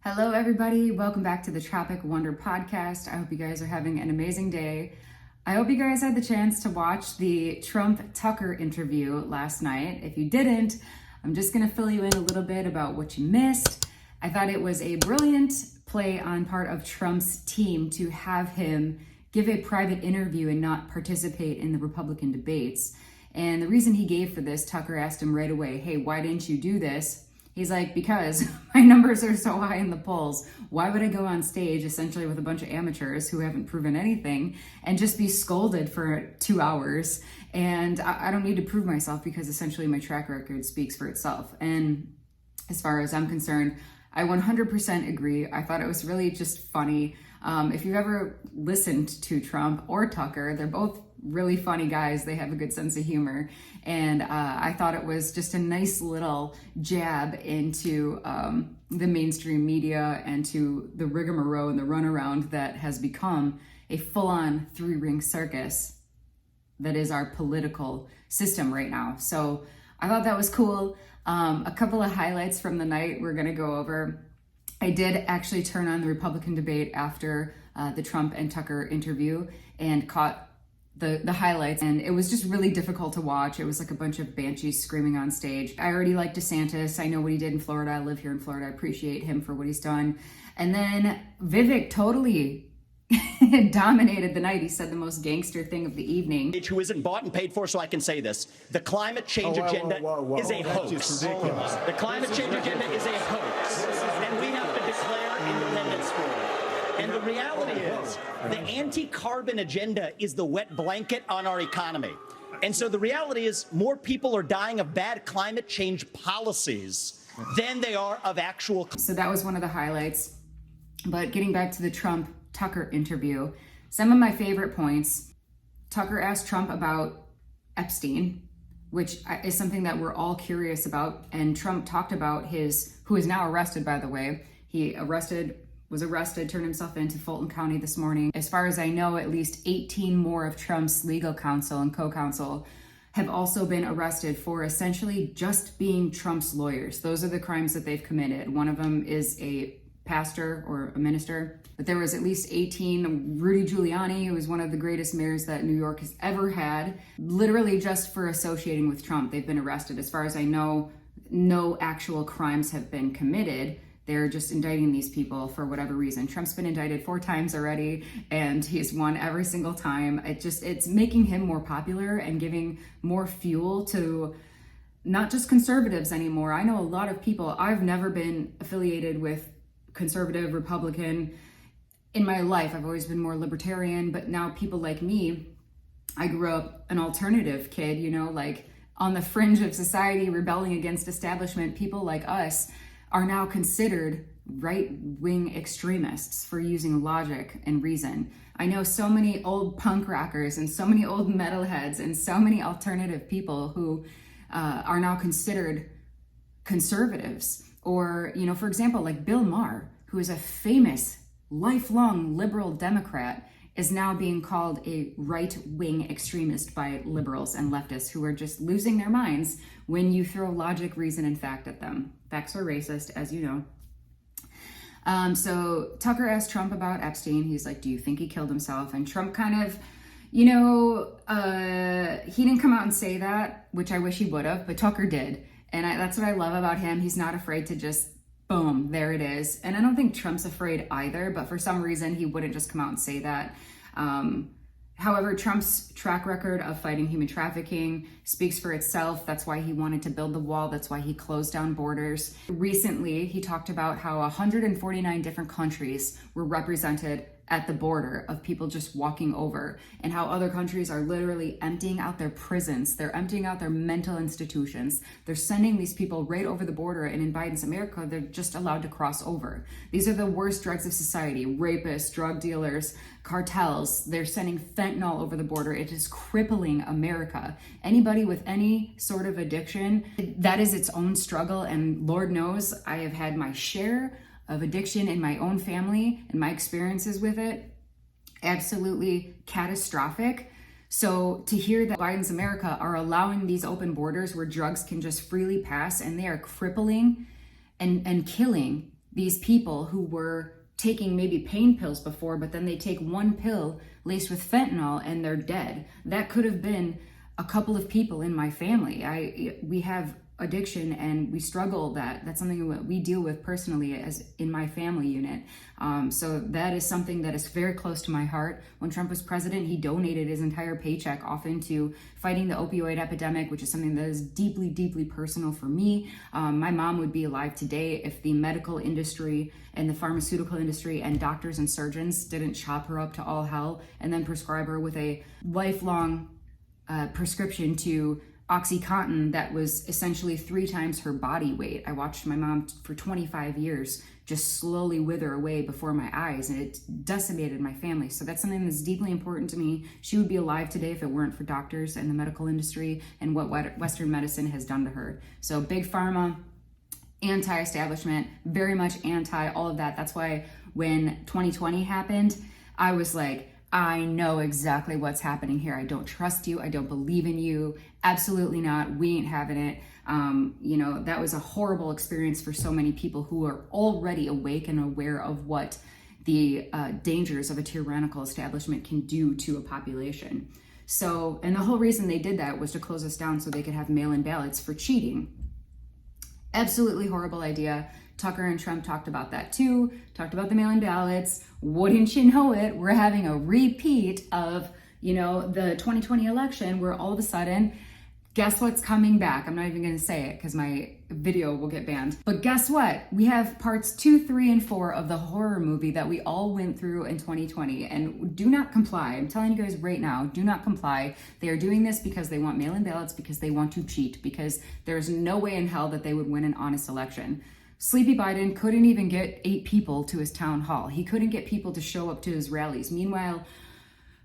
Hello, everybody. Welcome back to the Tropic Wonder podcast. I hope you guys are having an amazing day. I hope you guys had the chance to watch the Trump-Tucker interview last night. If you didn't, I'm just going to fill you in a little bit about what you missed. I thought it was a brilliant play on part of Trump's team to have him give a private interview and not participate in the Republican debates. And the reason he gave for this, Tucker asked him right away, hey, why didn't you do this? He's like, because my numbers are so high in the polls. Why would I go on stage essentially with a bunch of amateurs who haven't proven anything and just be scolded for 2 hours? And I don't need to prove myself because essentially my track record speaks for itself. And as far as I'm concerned, I 100% agree. I thought it was really just funny. If you've ever listened to Trump or Tucker, they're both really funny guys. They have a good sense of humor. And I thought it was just a nice little jab into the mainstream media and to the rigmarole and the runaround that has become a full-on three-ring circus that is our political system right now. So I thought that was cool. A couple of highlights from the night we're going to go over. I did actually turn on the Republican debate after the Trump and Tucker interview and caught the highlights, and it was just really difficult to watch. It was like a bunch of banshees screaming on stage. I already like DeSantis. I know what he did in Florida. I live here in Florida. I appreciate him for what he's done. And then Vivek totally dominated the night. He said the most gangster thing of the evening. Who isn't bought and paid for, so I can say this. The climate change agenda is a hoax. The climate change agenda is a hoax. And we have to declare independence for it. And the reality is, the anti-carbon agenda is the wet blanket on our economy. And so the reality is, more people are dying of bad climate change policies than they are of actual. So that was one of the highlights. But getting back to the Trump-Tucker interview, some of my favorite points. Tucker asked Trump about Epstein, which is something that we're all curious about. And Trump talked about who is now arrested, by the way. He was arrested, turned himself into Fulton County this morning. As far as I know, at least 18 more of Trump's legal counsel and co-counsel have also been arrested for essentially just being Trump's lawyers. Those are the crimes that they've committed. One of them is a pastor or a minister, but there was at least 18. Rudy Giuliani, who was one of the greatest mayors that New York has ever had, literally just for associating with Trump, they've been arrested. As far as I know, no actual crimes have been committed. They're just indicting these people for whatever reason. Trump's been indicted 4 times already, and he's won every single time. It's making him more popular and giving more fuel to not just conservatives anymore. I know a lot of people. I've never been affiliated with conservative, Republican in my life. I've always been more libertarian, but now people like me, I grew up an alternative kid, like on the fringe of society, rebelling against establishment. People like us are now considered right-wing extremists for using logic and reason. I know so many old punk rockers and so many old metalheads and so many alternative people who are now considered conservatives. Or, for example, like Bill Maher, who is a famous lifelong liberal Democrat, is now being called a right-wing extremist by liberals and leftists who are just losing their minds when you throw logic, reason, and fact at them. Facts are racist, as you know. So Tucker asked Trump about Epstein. He's like, do you think he killed himself? And Trump kind of, he didn't come out and say that, which I wish he would have, but Tucker did. And that's what I love about him. He's not afraid to just, boom, there it is. And I don't think Trump's afraid either, but for some reason, he wouldn't just come out and say that. However, Trump's track record of fighting human trafficking speaks for itself. That's why he wanted to build the wall. That's why he closed down borders. Recently, he talked about how 149 different countries were represented at the border of people just walking over, and how other countries are literally emptying out their prisons. They're emptying out their mental institutions. They're sending these people right over the border, and in Biden's America, they're just allowed to cross over. These are the worst drugs of society: rapists, drug dealers, cartels. They're sending fentanyl over the border. It is crippling America. Anybody with any sort of addiction, that is its own struggle, and Lord knows I have had my share of addiction in my own family and my experiences with it. Absolutely catastrophic. So to hear that Biden's America are allowing these open borders where drugs can just freely pass, and they are crippling and killing these people who were taking maybe pain pills before, but then they take one pill laced with fentanyl and they're dead. That could have been a couple of people in my family. We have addiction and we struggle that's something that we deal with personally as in my family unit. So that is something that is very close to my heart. When Trump was president, he donated his entire paycheck off into fighting the opioid epidemic, which is something that is deeply, deeply personal for me. My mom would be alive today if the medical industry and the pharmaceutical industry and doctors and surgeons didn't chop her up to all hell and then prescribe her with a lifelong prescription to OxyContin that was essentially 3 times her body weight. I watched my mom for 25 years just slowly wither away before my eyes, and it decimated my family. So that's something that's deeply important to me. She would be alive today if it weren't for doctors and the medical industry and what Western medicine has done to her. So big pharma, anti-establishment, very much anti all of that. That's why when 2020 happened, I was like, I know exactly what's happening here. I don't trust you. I don't believe in you. Absolutely not. We ain't having it. That was a horrible experience for so many people who are already awake and aware of what the dangers of a tyrannical establishment can do to a population. So, and the whole reason they did that was to close us down so they could have mail-in ballots for cheating. Absolutely horrible idea. Tucker and Trump talked about that too, talked about the mail-in ballots. Wouldn't you know it, we're having a repeat of, the 2020 election where all of a sudden, guess what's coming back? I'm not even gonna say it because my video will get banned. But guess what? We have parts 2, 3, and 4 of the horror movie that we all went through in 2020. And do not comply. I'm telling you guys right now, do not comply. They are doing this because they want mail-in ballots, because they want to cheat, because there's no way in hell that they would win an honest election. Sleepy Biden couldn't even get 8 people to his town hall. He couldn't get people to show up to his rallies. Meanwhile,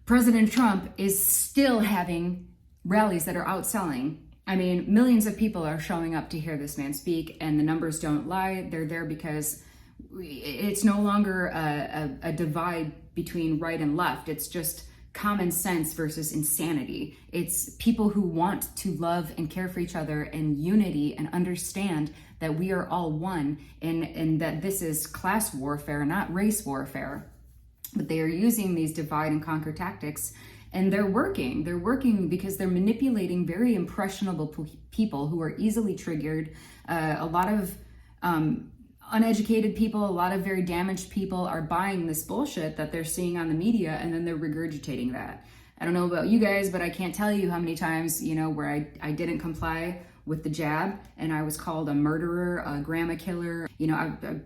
President Trump is still having rallies that are outselling. I mean, millions of people are showing up to hear this man speak, and the numbers don't lie. They're there because it's no longer a divide between right and left. It's just common sense versus insanity. It's people who want to love and care for each other and unity and understand that we are all one and that this is class warfare, not race warfare. But they are using these divide and conquer tactics, and they're working. They're working because they're manipulating very impressionable people who are easily triggered. A lot of uneducated people, a lot of very damaged people are buying this bullshit that they're seeing on the media, and then they're regurgitating that. I don't know about you guys, but I can't tell you how many times, where I didn't comply with the jab and I was called a murderer, a grandma killer,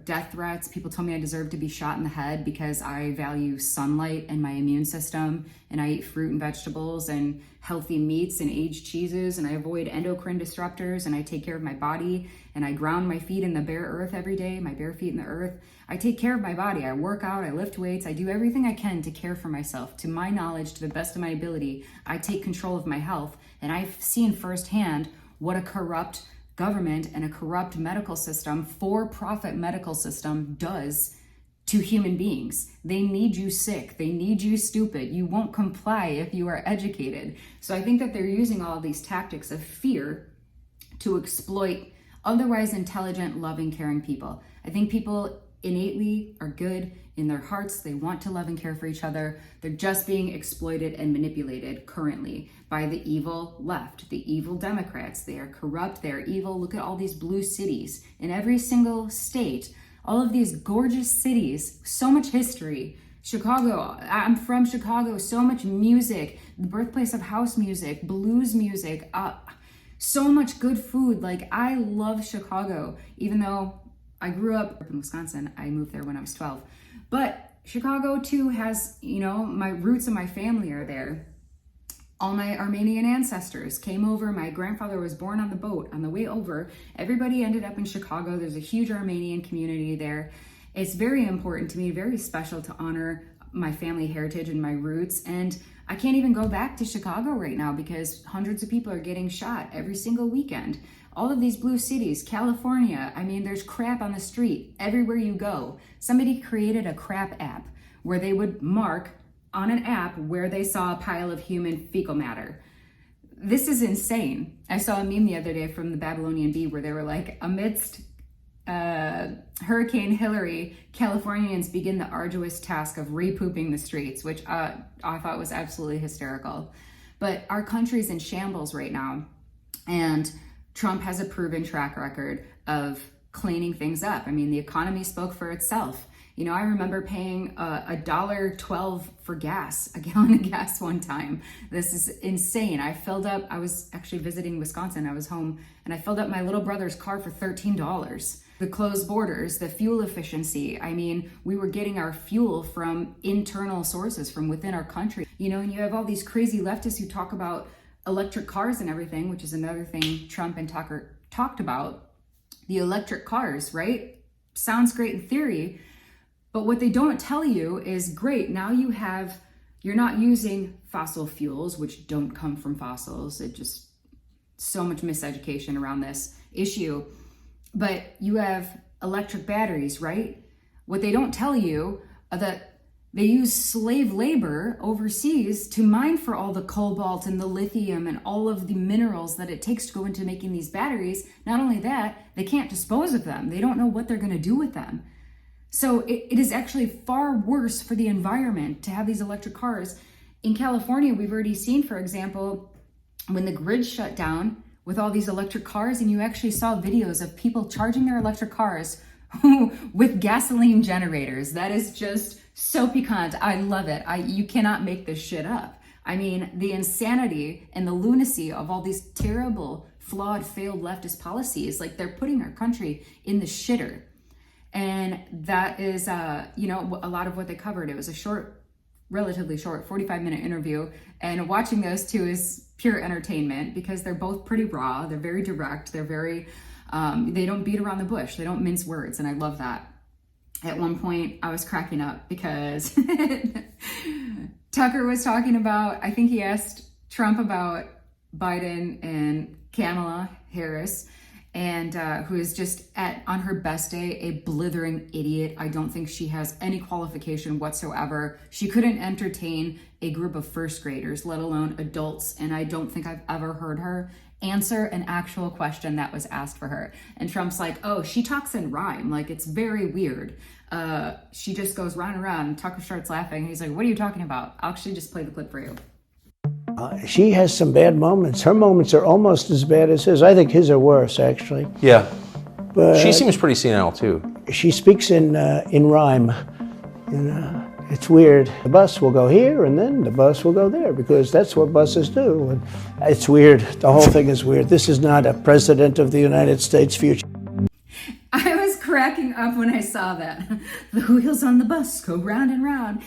death threats. People told me I deserved to be shot in the head because I value sunlight and my immune system, and I eat fruit and vegetables and healthy meats and aged cheeses, and I avoid endocrine disruptors, and I take care of my body, and I ground my feet in the bare earth every day, my bare feet in the earth. I take care of my body. I work out, I lift weights, I do everything I can to care for myself. To my knowledge, to the best of my ability, I take control of my health, and I've seen firsthand what a corrupt government and a corrupt medical system, for-profit medical system, does to human beings. They need you sick. They need you stupid. You won't comply if you are educated. So I think that they're using all of these tactics of fear to exploit otherwise intelligent, loving, caring people. I think people innately are good in their hearts. They want to love and care for each other. They're just being exploited and manipulated currently by the evil left, the evil Democrats. They are corrupt, they're evil. Look at all these blue cities in every single state, all of these gorgeous cities, so much history. Chicago, I'm from Chicago, so much music, the birthplace of house music, blues music, so much good food. Like, I love Chicago, even though I grew up in Wisconsin. I moved there when I was 12. But Chicago too has, my roots and my family are there. All my Armenian ancestors came over. My grandfather was born on the boat. On the way over, everybody ended up in Chicago. There's a huge Armenian community there. It's very important to me, very special to honor my family heritage and my roots. And I can't even go back to Chicago right now because hundreds of people are getting shot every single weekend. All of these blue cities, California, there's crap on the street everywhere you go. Somebody created a crap app where they would mark on an app where they saw a pile of human fecal matter. This is insane. I saw a meme the other day from the Babylonian Bee where they were like, amidst Hurricane Hillary, Californians begin the arduous task of repooping the streets, which I thought was absolutely hysterical. But our country's in shambles right now, and Trump has a proven track record of cleaning things up. I mean, the economy spoke for itself. You know, I remember paying $1.12 for gas, a gallon of gas one time. This is insane. I was actually visiting Wisconsin. I was home and I filled up my little brother's car for $13. The closed borders, the fuel efficiency. I mean, we were getting our fuel from internal sources from within our country. You know, and you have all these crazy leftists who talk about electric cars and everything, which is another thing Trump and Tucker talked about. The electric cars, right? Sounds great in theory. But what they don't tell you is, great, now you're not using fossil fuels, which don't come from fossils. It just, so much miseducation around this issue. But you have electric batteries, right? What they don't tell you are that they use slave labor overseas to mine for all the cobalt and the lithium and all of the minerals that it takes to go into making these batteries. Not only that, they can't dispose of them. They don't know what they're going to do with them. So it is actually far worse for the environment to have these electric cars. In California, we've already seen, for example, when the grid shut down with all these electric cars, and you actually saw videos of people charging their electric cars with gasoline generators. That is just so piquant. I love it. You cannot make this shit up. I mean, the insanity and the lunacy of all these terrible, flawed, failed leftist policies, like they're putting our country in the shitter. And that is, you know, a lot of what they covered. It was a relatively short 45-minute interview. And watching those two is pure entertainment because they're both pretty raw. They're very direct. They're very, they don't beat around the bush. They don't mince words. And I love that. At one point, I was cracking up because Tucker was talking about, I think he asked Trump about Biden and Kamala Harris, and who is just on her best day, a blithering idiot. I don't think she has any qualification whatsoever. She couldn't entertain a group of first graders, let alone adults. And I don't think I've ever heard her answer an actual question that was asked for her. And Trump's like, oh, she talks in rhyme. Like, it's very weird. She just goes round and round, and Tucker starts laughing. And he's like, what are you talking about? I'll actually just play the clip for you. She has some bad moments. Her moments are almost as bad as his. I think his are worse, actually. Yeah. But she seems pretty senile, too. She speaks in rhyme. You know, it's weird. The bus will go here, and then the bus will go there, because that's what buses do. And it's weird. The whole thing is weird. This is not a president of the United States future. I was cracking up when I saw that. The wheels on the bus go round and round.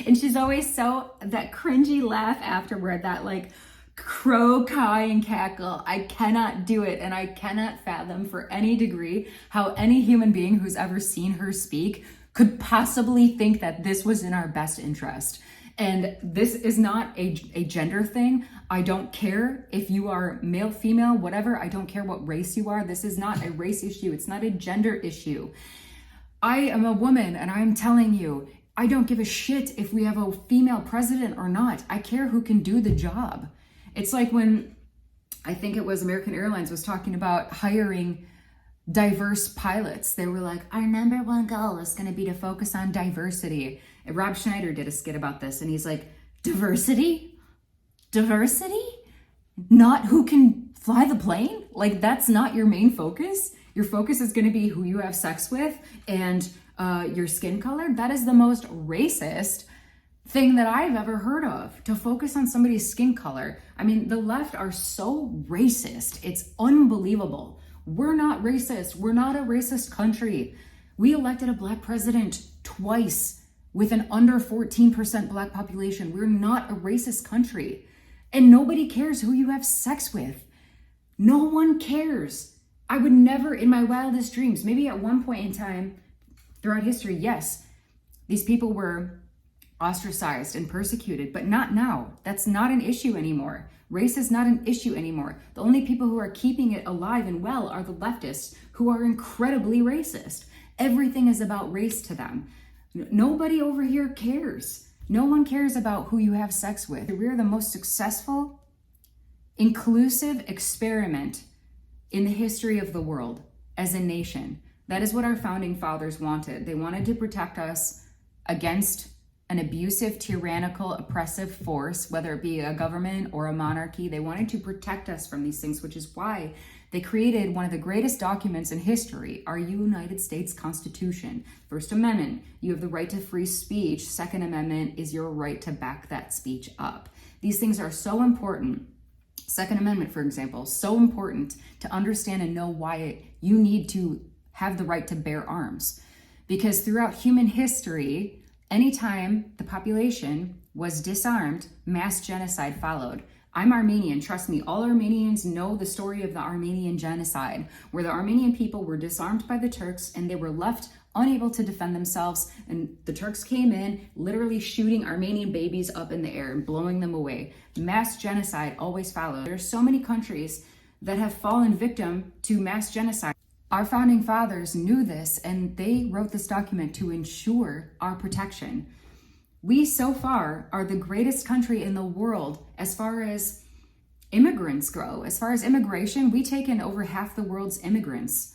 And she's always that cringy laugh afterward, that like crow cawing cackle. I cannot do it, and I cannot fathom for any degree how any human being who's ever seen her speak could possibly think that this was in our best interest. And this is not a gender thing. I don't care if you are male, female, whatever. I don't care what race you are. This is not a race issue. It's not a gender issue. I am a woman, and I'm telling you, I don't give a shit if we have a female president or not. I care who can do the job. It's like when, I think it was American Airlines was talking about hiring diverse pilots. They were like, our number one goal is going to be to focus on diversity. And Rob Schneider did a skit about this, and he's like, diversity? Diversity? Not who can fly the plane? Like, that's not your main focus? Your focus is going to be who you have sex with and your skin color? That is the most racist thing that I've ever heard of, to focus on somebody's skin color. I mean, the left are so racist. It's unbelievable. We're not racist. We're not a racist country. We elected a black president twice with an under 14% black population. We're not a racist country. And nobody cares who you have sex with. No one cares. I would never, in my wildest dreams, maybe at one point in time throughout history, yes, these people were ostracized and persecuted, but not now. That's not an issue anymore. Race is not an issue anymore. The only people who are keeping it alive and well are the leftists, who are incredibly racist. Everything is about race to them. Nobody over here cares. No one cares about who you have sex with. We're the most successful, inclusive experiment in the history of the world. as a nation. That is what our founding fathers wanted. They wanted to protect us against an abusive, tyrannical, oppressive force, whether it be a government or a monarchy. They wanted to protect us from these things, which is why they created one of the greatest documents in history, our United States Constitution. First Amendment, you have the right to free speech. Second Amendment is your right to back that speech up. These things are so important. Second Amendment, for example, so important to understand and know why you need to have the right to bear arms. Because throughout human history, anytime the population was disarmed, mass genocide followed. I'm Armenian. Trust me, all Armenians know the story of the Armenian genocide, where the Armenian people were disarmed by the Turks and they were left unable to defend themselves. And the Turks came in, literally shooting Armenian babies up in the air and blowing them away. Mass genocide always followed. There are so many countries that have fallen victim to mass genocide. Our founding fathers knew this, and they wrote this document to ensure our protection. We so far are the greatest country in the world as far as immigrants go. As far as immigration, we take in over half the world's immigrants.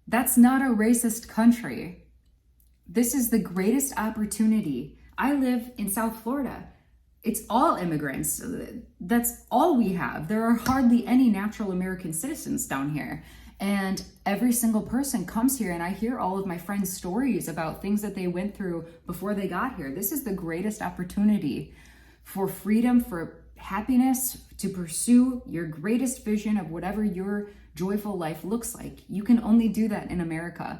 That's not a racist country. This is the greatest opportunity. I live in South Florida. It's all immigrants. That's all we have. There are hardly any natural American citizens down here. And every single person comes here, and I hear all of my friends' stories about things that they went through before they got here. This is the greatest opportunity for freedom, for happiness, to pursue your greatest vision of whatever your joyful life looks like. You can only do that in America.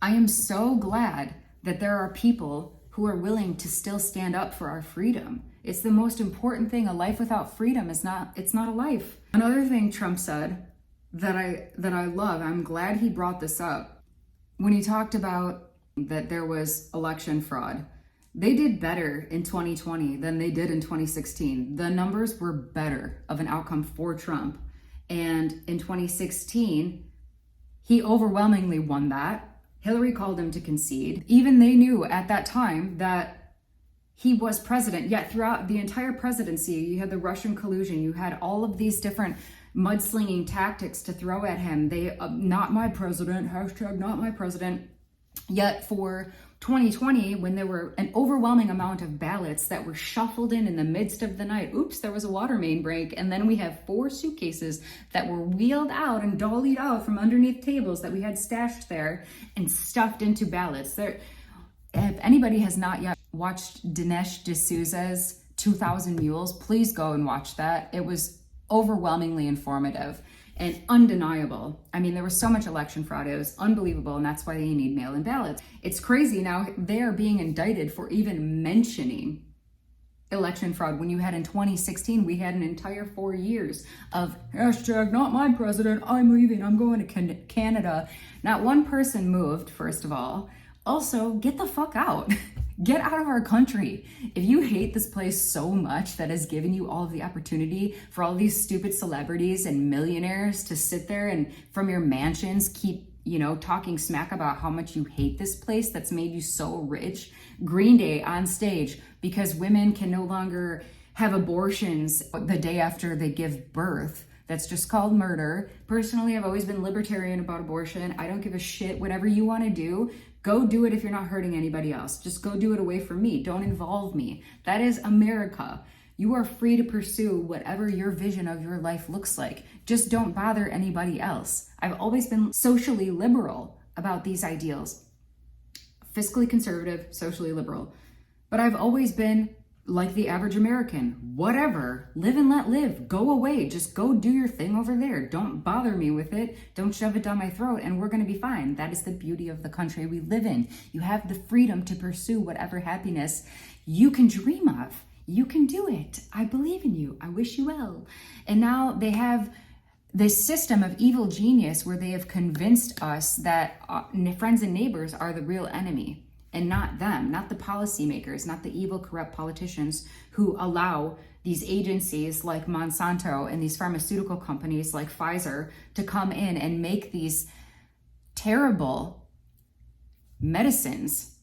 I am so glad that there are people who are willing to still stand up for our freedom. It's the most important thing. A life without freedom it's not a life. Another thing Trump said that I love, I'm glad he brought this up, when he talked about that there was election fraud. They did better in 2020 than they did in 2016. The numbers were better of an outcome for Trump. And in 2016, he overwhelmingly won that. Hillary called him to concede. Even they knew at that time that he was president, yet throughout the entire presidency, you had the Russian collusion, you had all of these different mudslinging tactics to throw at him. They, not my president, hashtag not my president. Yet for 2020, when there were an overwhelming amount of ballots that were shuffled in the midst of the night, oops, there was a water main break, and then we have 4 suitcases that were wheeled out and dollied out from underneath tables that we had stashed there and stuffed into ballots. If anybody has not yet watched Dinesh D'Souza's 2,000 Mules, please go and watch that. It was overwhelmingly informative and undeniable. I mean, there was so much election fraud. It was unbelievable, and that's why they need mail-in ballots. It's crazy now they're being indicted for even mentioning election fraud when you had in 2016, we had an entire 4 years of hashtag not my president, I'm leaving, I'm going to Canada. Not one person moved, first of all. Also, get the fuck out. Get out of our country. If you hate this place so much that has given you all of the opportunity for all these stupid celebrities and millionaires to sit there and from your mansions keep, talking smack about how much you hate this place that's made you so rich. Green Day on stage because women can no longer have abortions the day after they give birth. That's just called murder. Personally, I've always been libertarian about abortion. I don't give a shit. Whatever you want to do, go do it if you're not hurting anybody else. Just go do it away from me. Don't involve me. That is America. You are free to pursue whatever your vision of your life looks like. Just don't bother anybody else. I've always been socially liberal about these ideals. Fiscally conservative, socially liberal. But I've always been like the average American. Whatever. Live and let live. Go away. Just go do your thing over there. Don't bother me with it. Don't shove it down my throat and we're going to be fine. That is the beauty of the country we live in. You have the freedom to pursue whatever happiness you can dream of. You can do it. I believe in you. I wish you well. And now they have this system of evil genius where they have convinced us that friends and neighbors are the real enemy. And not them, not the policymakers, not the evil, corrupt politicians who allow these agencies like Monsanto and these pharmaceutical companies like Pfizer to come in and make these terrible medicines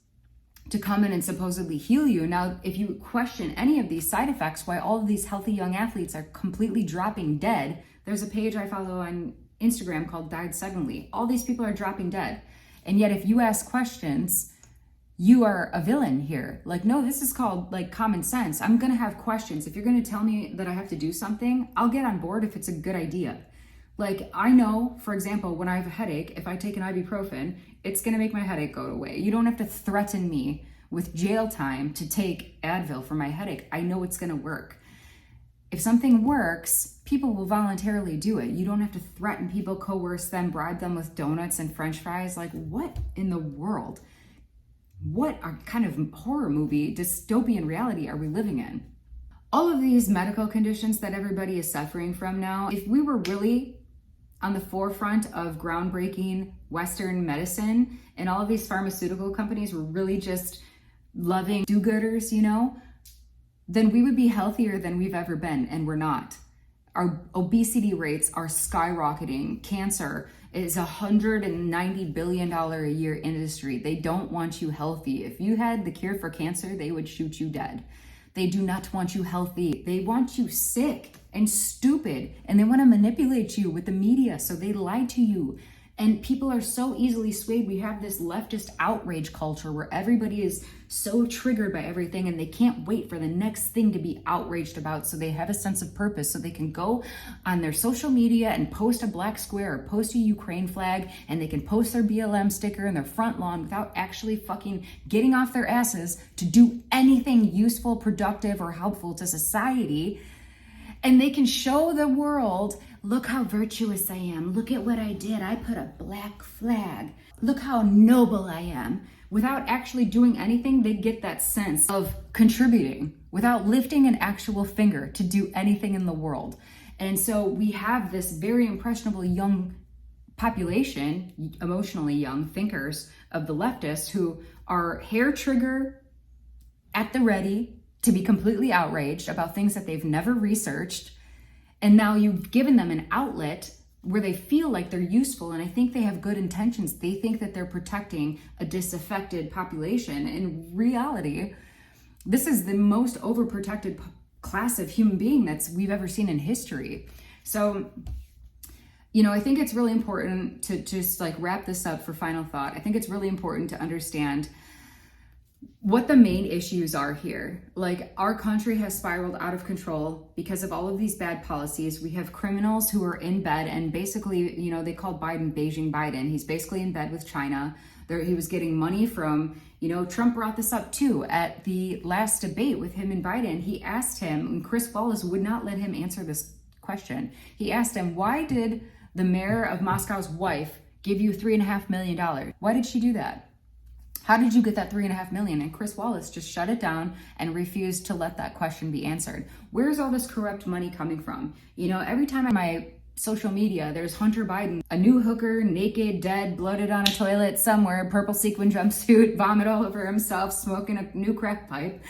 to come in and supposedly heal you. Now, if you question any of these side effects, why all of these healthy young athletes are completely dropping dead, there's a page I follow on Instagram called Died Suddenly. All these people are dropping dead. And yet if you ask questions, you are a villain here. Like, no, this is called like common sense. I'm gonna have questions. If you're gonna tell me that I have to do something, I'll get on board if it's a good idea. Like, I know, for example, when I have a headache, if I take an ibuprofen, it's gonna make my headache go away. You don't have to threaten me with jail time to take Advil for my headache. I know it's gonna work. If something works, people will voluntarily do it. You don't have to threaten people, coerce them, bribe them with donuts and french fries. Like, what in the world? What kind of horror movie, dystopian reality are we living in? All of these medical conditions that everybody is suffering from now, if we were really on the forefront of groundbreaking Western medicine and all of these pharmaceutical companies were really just loving do-gooders, you know, then we would be healthier than we've ever been, and we're not. Our obesity rates are skyrocketing. Cancer is $190 billion a year industry. They don't want you healthy. If you had the cure for cancer, they would shoot you dead. They do not want you healthy. They want you sick and stupid, and they want to manipulate you with the media, so they lie to you. And people are so easily swayed. We have this leftist outrage culture where everybody is so triggered by everything and they can't wait for the next thing to be outraged about, so they have a sense of purpose, so they can go on their social media and post a black square or post a Ukraine flag, and they can post their BLM sticker in their front lawn without actually fucking getting off their asses to do anything useful, productive, or helpful to society. And they can show the world, look how virtuous I am. Look at what I did. I put a black flag. Look how noble I am. Without actually doing anything, they get that sense of contributing without lifting an actual finger to do anything in the world. And so we have this very impressionable young population, emotionally young thinkers of the leftists, who are hair trigger at the ready to be completely outraged about things that they've never researched. And now you've given them an outlet where they feel like they're useful, and I think they have good intentions. They think that they're protecting a disaffected population. In reality, this is the most overprotected class of human being we've ever seen in history. So, you know, I think it's really important to just like wrap this up for final thought. I think it's really important to understand what the main issues are here. Like, our country has spiraled out of control because of all of these bad policies. We have criminals who are in bed, and basically, you know, they called Biden Beijing Biden. He's basically in bed with China. He was getting money from, you know, Trump brought this up too at the last debate with him and Biden. He asked him, and Chris Wallace would not let him answer this question. He asked him, why did the mayor of Moscow's wife give you $3.5 million? Why did she do that? How did you get that $3.5 million? And Chris Wallace just shut it down and refused to let that question be answered. Where's all this corrupt money coming from? You know, every time on my social media, there's Hunter Biden, a new hooker, naked, dead, bloated on a toilet somewhere, purple sequin jumpsuit, vomit all over himself, smoking a new crack pipe,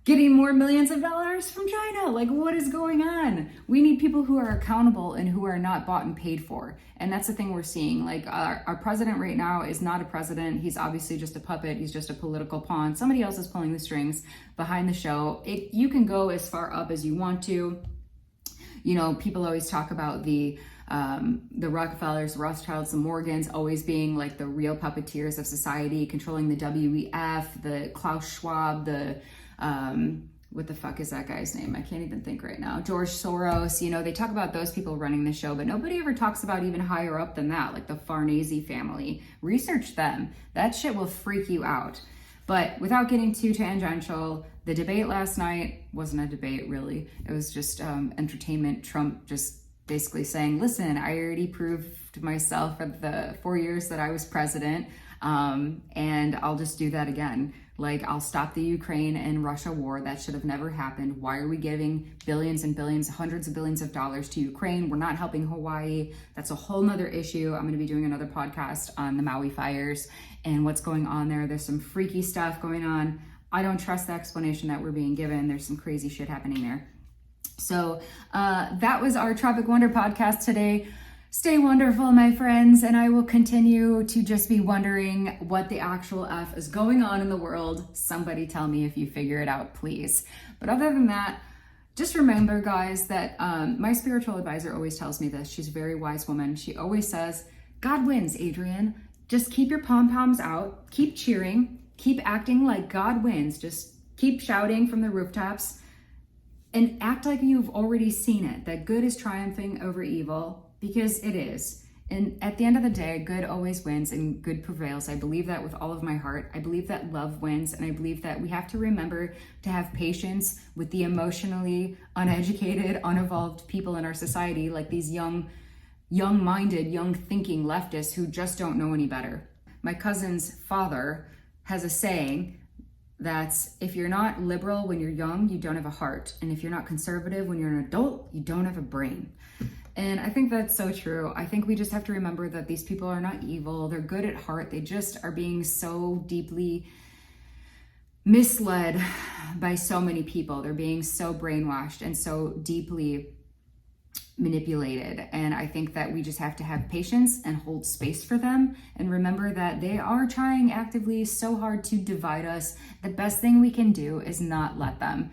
getting more millions of dollars from China. Like, what is going on? We need people who are accountable and who are not bought and paid for. And that's the thing we're seeing. Like, our president right now is not a president. He's obviously just a puppet. He's just a political pawn. Somebody else is pulling the strings behind the show. You can go as far up as you want to. You know, people always talk about the Rockefellers, the Rothschilds, the Morgans always being like the real puppeteers of society, controlling the WEF, the Klaus Schwab, the what the fuck is that guy's name? I can't even think right now. George Soros. You know, they talk about those people running the show, but nobody ever talks about even higher up than that, like the Farnese family. Research them. That shit will freak you out. But without getting too tangential, the debate last night wasn't a debate, really. It was just entertainment. Trump just basically saying, listen, I already proved myself for the 4 years that I was president, and I'll just do that again. Like, I'll stop the Ukraine and Russia war. That should have never happened. Why are we giving billions and billions, hundreds of billions of dollars to Ukraine? We're not helping Hawaii. That's a whole nother issue. I'm going to be doing another podcast on the Maui fires and what's going on there. There's some freaky stuff going on. I don't trust the explanation that we're being given. There's some crazy shit happening there. So that was our Tropic Wonder podcast today. Stay wonderful, my friends, and I will continue to just be wondering what the actual F is going on in the world. Somebody tell me if you figure it out, please. But other than that, just remember, guys, that my spiritual advisor always tells me this. She's a very wise woman. She always says, God wins, Adrienne. Just keep your pom-poms out, keep cheering, keep acting like God wins. Just keep shouting from the rooftops and act like you've already seen it, that good is triumphing over evil, because it is. And at the end of the day, good always wins and good prevails. I believe that with all of my heart. I believe that love wins, and I believe that we have to remember to have patience with the uneducated, unevolved people in our society, like these young-minded, young-thinking leftists who just don't know any better. My cousin's father has a saying that's, if you're not liberal when you're young, you don't have a heart. And if you're not conservative when you're an adult, you don't have a brain. And I think that's so true. I think we just have to remember that these people are not evil. They're good at heart. They just are being so deeply misled by so many people. They're being so brainwashed and so deeply manipulated. And I think that we just have to have patience and hold space for them and remember that they are trying actively so hard to divide us. The best thing we can do is not let them.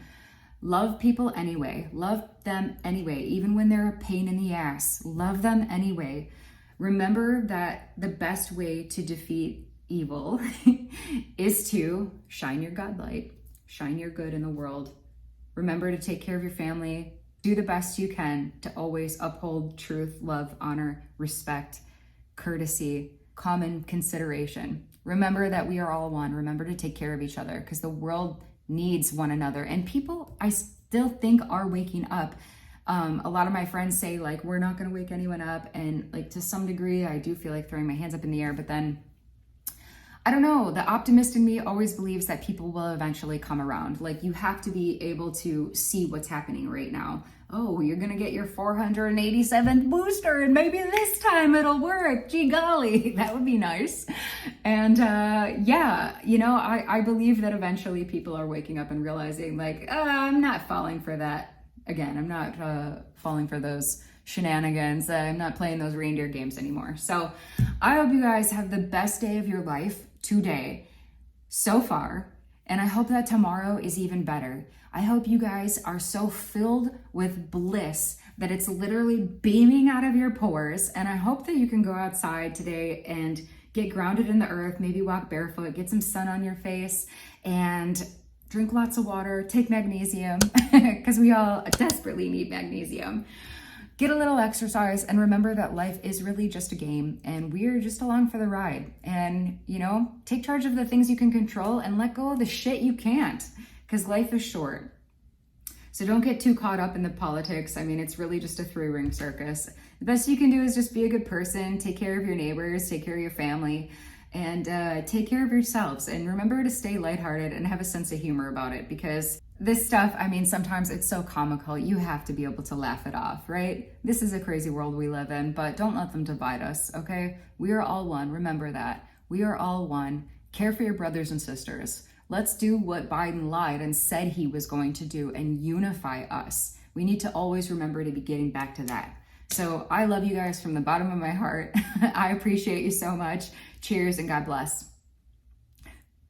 Love people anyway. Love them anyway, even when they're a pain in the ass. Love them anyway. Remember that the best way to defeat evil is to shine your God light, shine your good in the world. Remember to take care of your family. Do the best you can to always uphold truth, love, honor, respect, courtesy, common consideration. Remember that we are all one. Remember to take care of each other, because the world needs one another. And people, I still think, are waking up. A lot of my friends say, like, we're not going to wake anyone up. And like, to some degree, I do feel like throwing my hands up in the air, but then I don't know, the optimist in me always believes that people will eventually come around. Like, you have to be able to see what's happening right now. Oh, you're going to get your 487th booster and maybe this time it'll work. Gee golly, that would be nice. And yeah, you know, I believe that eventually people are waking up and realizing, like, I'm not falling for that. Again, I'm not falling for those shenanigans. I'm not playing those reindeer games anymore. So I hope you guys have the best day of your life today so far, and I hope that tomorrow is even better. I hope you guys are so filled with bliss that it's literally beaming out of your pores, and I hope that you can go outside today and get grounded in the earth, maybe walk barefoot, get some sun on your face, and drink lots of water, take magnesium, because we all desperately need magnesium. Get a little exercise, and remember that life is really just a game and we're just along for the ride. And, you know, take charge of the things you can control and let go of the shit you can't, because life is short. So don't get too caught up in the politics. I mean, it's really just a three-ring circus. The best you can do is just be a good person, take care of your neighbors, take care of your family, and take care of yourselves. And remember to stay lighthearted and have a sense of humor about it, because this stuff, I mean, sometimes it's so comical, you have to be able to laugh it off, right? This is a crazy world we live in, but don't let them divide us, okay? We are all one. Remember that. We are all one. Care for your brothers and sisters. Let's do what Biden lied and said he was going to do and unify us. We need to always remember to be getting back to that. So I love you guys from the bottom of my heart. I appreciate you so much. Cheers and God bless.